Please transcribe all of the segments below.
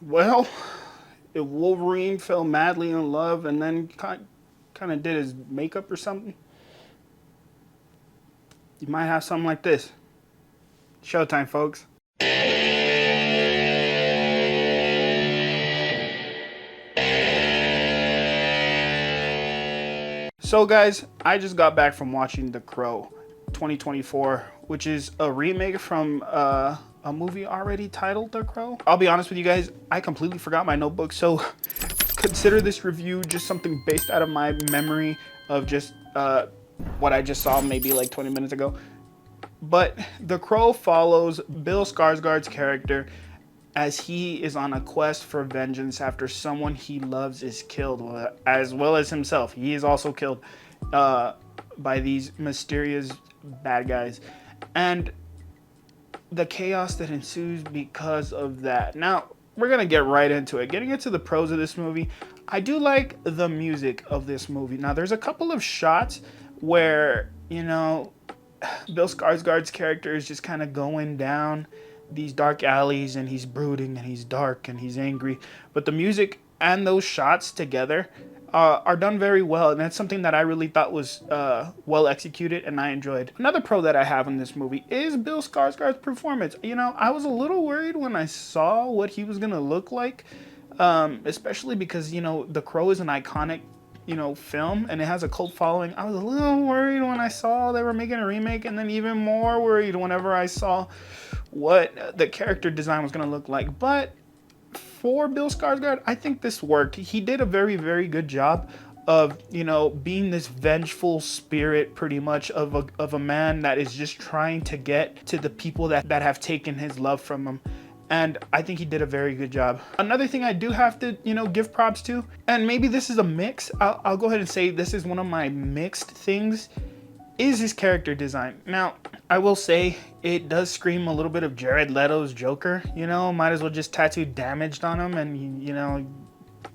Well, if Wolverine fell madly in love and then kind of did his makeup or something, you might have something like this. Showtime, folks. So, guys, I just got back from watching The Crow 2024, which is a remake from a movie already titled The Crow. I'll be honest with you guys, I completely forgot my notebook, so consider this review just something based out of my memory of just what I just saw maybe like 20 minutes ago. But The Crow follows Bill Skarsgård's character as he is on a quest for vengeance after someone he loves is killed, as well as himself. He is also killed uh, by these mysterious bad guys. And the chaos that ensues because of that. Now, we're going to get right into it. Getting into the pros of this movie, I do like the music of this movie. Now, there's a couple of shots where, Bill Skarsgård's character is just kind of going down these dark alleys and he's brooding and he's dark and he's angry. But the music and those shots together are done very well, and that's something that I really thought was well executed and I enjoyed. Another pro that I have in this movie is Bill Skarsgård's performance. I was a little worried when I saw what he was gonna look like, especially because The Crow is an iconic film and it has a cult following. I was a little worried when I saw they were making a remake, and then even more worried whenever I saw what the character design was going to look like. But for Bill Skarsgård, I think this worked. He did a very, very good job of, being this vengeful spirit pretty much of a man that is just trying to get to the people that have taken his love from him. And I think he did a very good job. Another thing I do have to, give props to, and maybe this is a mix, I'll go ahead and say this is one of my mixed things, is his character design. Now, I will say it does scream a little bit of Jared Leto's Joker, might as well just tattoo damaged on him and,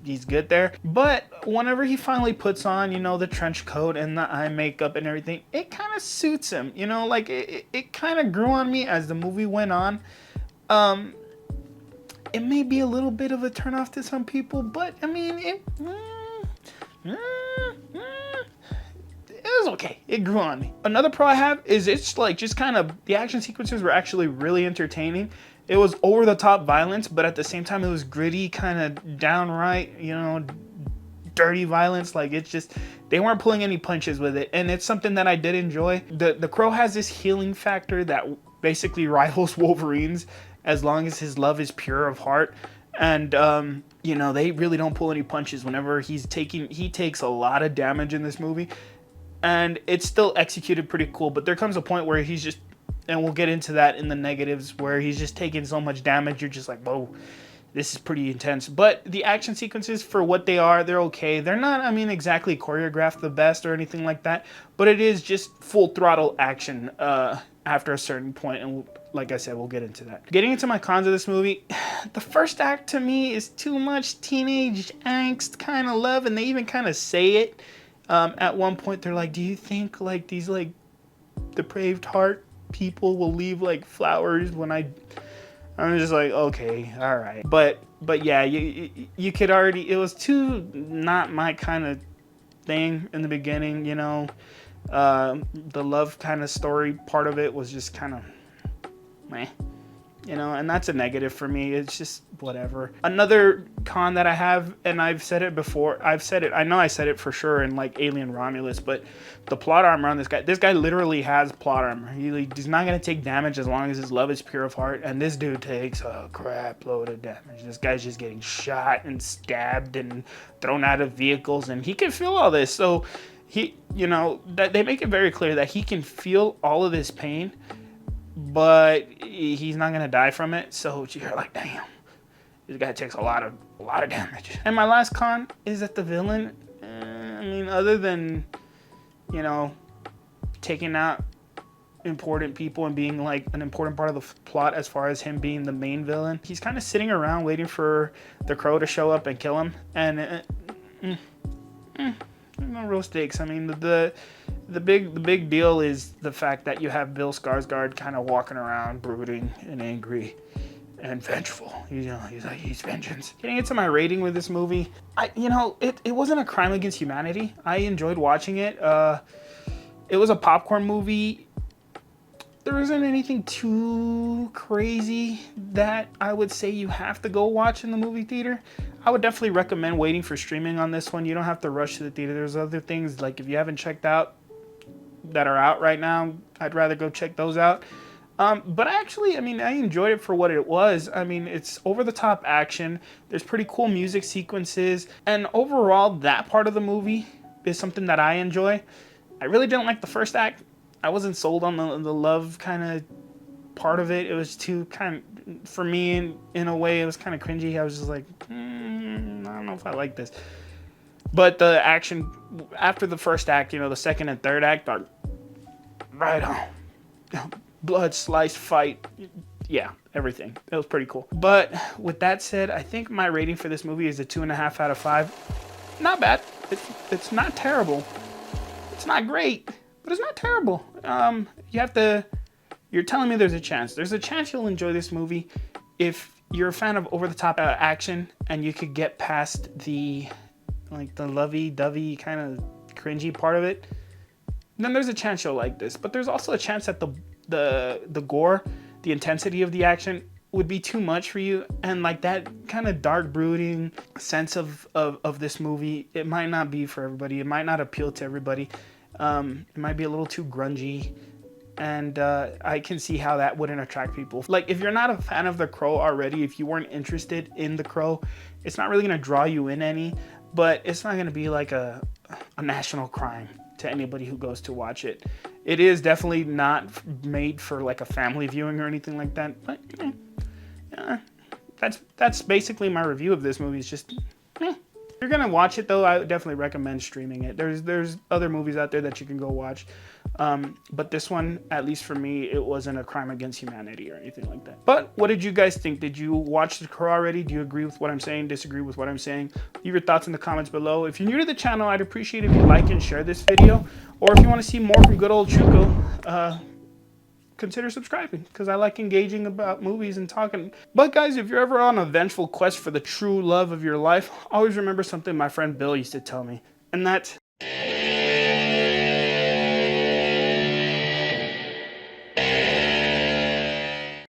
he's good there. But whenever he finally puts on, the trench coat and the eye makeup and everything, it kind of suits him, like it kind of grew on me as the movie went on. It may be a little bit of a turnoff to some people, but I mean, it was okay. It grew on me. Another pro I have is it's like just kind of the action sequences were actually really entertaining. It was over the top violence, but at the same time it was gritty, kind of downright, dirty violence. Like it's just they weren't pulling any punches with it, and it's something that I did enjoy. The Crow has this healing factor that basically rivals Wolverine's, as long as his love is pure of heart. And they really don't pull any punches whenever he takes a lot of damage in this movie, and it's still executed pretty cool. But there comes a point where he's just, and we'll get into that in the negatives, where he's just taking so much damage you're just like, whoa, this is pretty intense. But the action sequences, for what they are, they're okay. They're not, exactly choreographed the best or anything like that, but it is just full throttle action after a certain point, and like I said, we'll get into that. Getting into my cons of this movie, the first act to me is too much teenage angst kind of love, and they even kind of say it. At one point, they're like, "Do you think like these like depraved heart people will leave like flowers when I'm just like, okay, all right." But yeah, you could already, it was too not my kind of thing in the beginning, the love kind of story part of it was just kind of meh, and that's a negative for me. It's just whatever. Another con that I have, and I've said it before, I know I said it for sure in like Alien Romulus, but the plot armor on this guy literally has plot armor. He's not going to take damage as long as his love is pure of heart, and this dude takes a crap load of damage. This guy's just getting shot and stabbed and thrown out of vehicles, and he can feel all this. So he, that they make it very clear that he can feel all of this pain, but he's not gonna die from it. So you're like, damn, this guy takes a lot of damage. And my last con is that the villain, other than taking out important people and being like an important part of the plot as far as him being the main villain, he's kind of sitting around waiting for the Crow to show up and kill him, and no real stakes. The big deal is the fact that you have Bill Skarsgård kind of walking around brooding and angry, and vengeful. He's like, he's vengeance. Getting into my rating with this movie, it wasn't a crime against humanity. I enjoyed watching it. It was a popcorn movie. There isn't anything too crazy that I would say you have to go watch in the movie theater. I would definitely recommend waiting for streaming on this one. You don't have to rush to the theater. There's other things, like if you haven't checked out, that are out right now, I'd rather go check those out. But actually, I enjoyed it for what it was. It's over-the-top action. There's pretty cool music sequences. And overall, that part of the movie is something that I enjoy. I really didn't like the first act. I wasn't sold on the love kind of part of it. It was too kind of, for me, in a way, it was kind of cringy. I was just like, I don't know if I like this. But the action after the first act, the second and third act are right on. Blood, slice, fight. Yeah, everything. It was pretty cool. But with that said, I think my rating for this movie is a 2.5 out of 5. Not bad. It's not terrible. It's not great, but it's not terrible. You're telling me there's a chance. There's a chance you'll enjoy this movie if you're a fan of over-the-top action and you could get past the lovey-dovey kind of cringy part of it. Then there's a chance you'll like this. But there's also a chance that the gore, the intensity of the action would be too much for you, and like that kind of dark brooding sense of this movie, it might not be for everybody. It might not appeal to everybody. It might be a little too grungy, and I can see how that wouldn't attract people. Like, if you're not a fan of The Crow already, if you weren't interested in The Crow, it's not really gonna draw you in any, but it's not gonna be like a national crime to anybody who goes to watch it. It is definitely not made for like a family viewing or anything like that, but that's basically my review of this movie. It's just, if you're gonna watch it though, I would definitely recommend streaming it. There's other movies out there that you can go watch, but this one, at least for me, it wasn't a crime against humanity or anything like that. But what did you guys think? Did you watch The Crow already? Do you agree with what I'm saying? Disagree with what I'm saying? Leave your thoughts in the comments below. If you're new to the channel, I'd appreciate if you like and share this video, or if you want to see more from good old Chuco, consider subscribing, because I like engaging about movies and talking. But guys, if you're ever on a vengeful quest for the true love of your life, always remember something my friend Bill used to tell me, and that's